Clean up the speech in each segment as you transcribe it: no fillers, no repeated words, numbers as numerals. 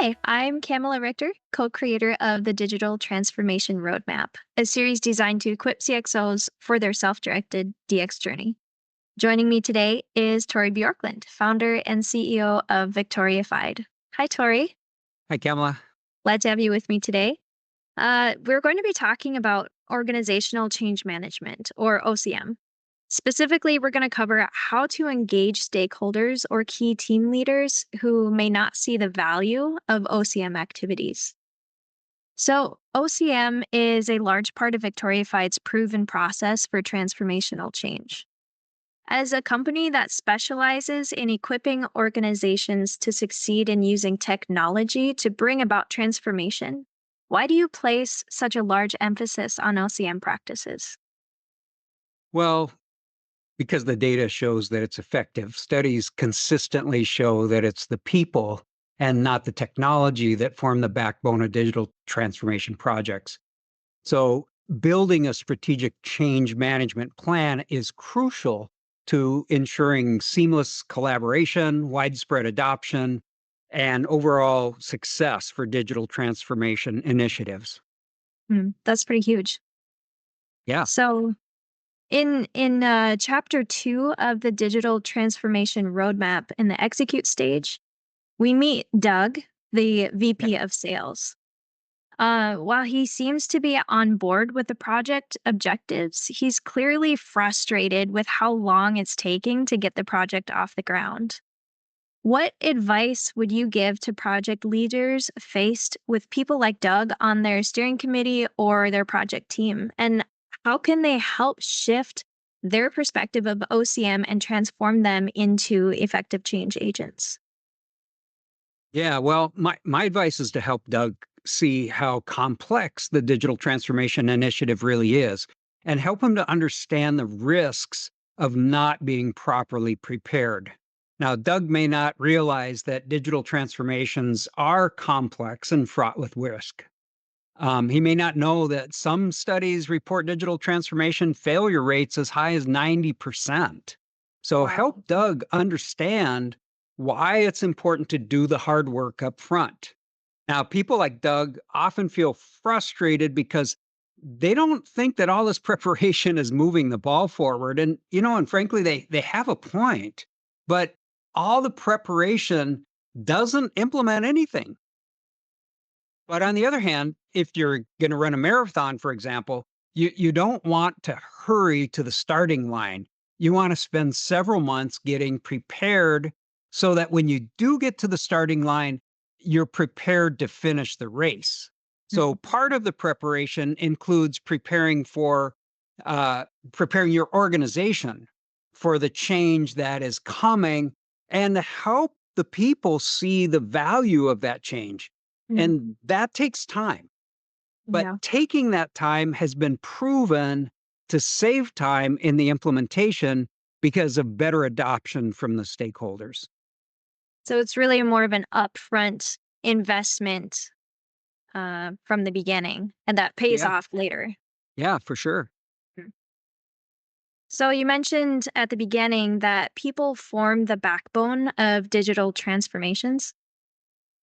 Hi, I'm Camilla Richter, co-creator of the Digital Transformation Roadmap, a series designed to equip CXOs for their self-directed DX journey. Joining me today is Tory Bjorklund, founder and CEO of Victoria Fide. Hi, Tory. Hi, Camilla. Glad to have you with me today. We're going to be talking about organizational change management, or OCM. Specifically, we're going to cover how to engage stakeholders or key team leaders who may not see the value of OCM activities. So, OCM is a large part of Victoria Fide's proven process for transformational change. As a company that specializes in equipping organizations to succeed in using technology to bring about transformation, why do you place such a large emphasis on OCM practices? Well, because the data shows that it's effective, studies consistently show that it's the people and not the technology that form the backbone of digital transformation projects. So, building a strategic change management plan is crucial to ensuring seamless collaboration, widespread adoption, and overall success for digital transformation initiatives. That's pretty huge. Yeah. So, in chapter 2 of the digital transformation roadmap in the execute stage, we meet Doug, the VP of sales. While he seems to be on board with the project objectives, he's clearly frustrated with how long it's taking to get the project off the ground. What advice would you give to project leaders faced with people like Doug on their steering committee or their project team? And how can they help shift their perspective of OCM and transform them into effective change agents? Yeah, well, my advice is to help Doug see how complex the digital transformation initiative really is and help him to understand the risks of not being properly prepared. Now, Doug may not realize that digital transformations are complex and fraught with risk. He may not know that some studies report digital transformation failure rates as high as 90%. So Wow. help Doug understand why it's important to do the hard work up front. Now, people like Doug often feel frustrated because they don't think that all this preparation is moving the ball forward. And frankly, they have a point, but all the preparation doesn't implement anything. But on the other hand, if you're going to run a marathon, for example, you don't want to hurry to the starting line. You want to spend several months getting prepared so that when you do get to the starting line, you're prepared to finish the race. So Mhm. part of the preparation includes preparing your organization for the change that is coming and to help the people see the value of that change. Mm, And that takes time. But yeah. taking that time has been proven to save time in the implementation because of better adoption from the stakeholders. So it's really more of an upfront investment from the beginning, and that pays Yeah, off later. yeah, for sure. Mm. So you mentioned at the beginning that people form the backbone of digital transformations.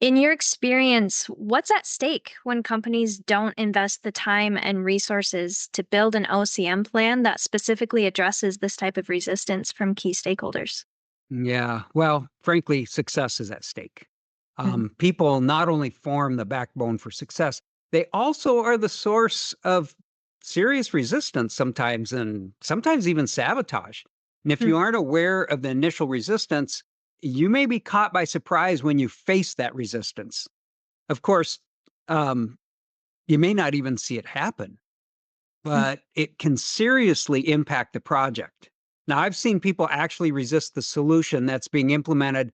In your experience, what's at stake when companies don't invest the time and resources to build an OCM plan that specifically addresses this type of resistance from key stakeholders? Yeah. Well, frankly, success is at stake. Mhm. People not only form the backbone for success, they also are the source of serious resistance sometimes, and sometimes even sabotage. And if Mm. you aren't aware of the initial resistance, you may be caught by surprise when you face that resistance. Of course, um, you may not even see it happen, Mm. but it can seriously impact the project. Now, I've seen people actually resist the solution that's being implemented,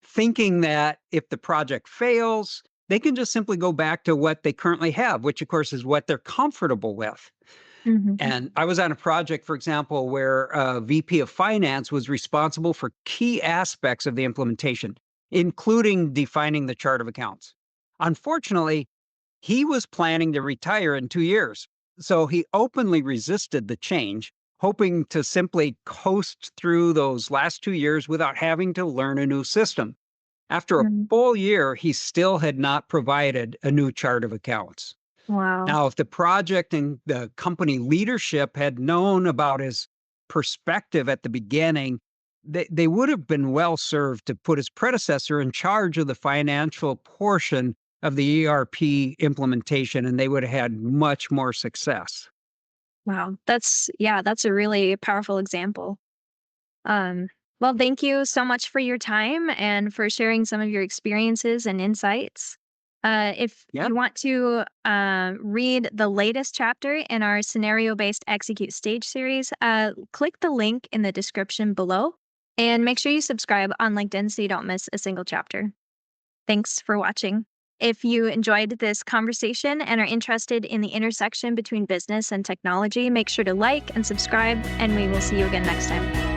thinking that if the project fails, they can just simply go back to what they currently have, which, of course, is what they're comfortable with. Mhm. And I was on a project, for example, where a VP of finance was responsible for key aspects of the implementation, including defining the chart of accounts. Unfortunately, he was planning to retire in 2 years. So he openly resisted the change, hoping to simply coast through those last 2 years without having to learn a new system. After a Mm. full year, he still had not provided a new chart of accounts. Wow. Now, if the project and the company leadership had known about his perspective at the beginning, they would have been well served to put his predecessor in charge of the financial portion of the ERP implementation, and they would have had much more success. Wow. That's a really powerful example. Um, well, thank you so much for your time and for sharing some of your experiences and insights. If Yeah. you want to read the latest chapter in our scenario based execute stage series, click the link in the description below and make sure you subscribe on LinkedIn so you don't miss a single chapter. Thanks for watching. If you enjoyed this conversation and are interested in the intersection between business and technology, make sure to like and subscribe, and we will see you again next time.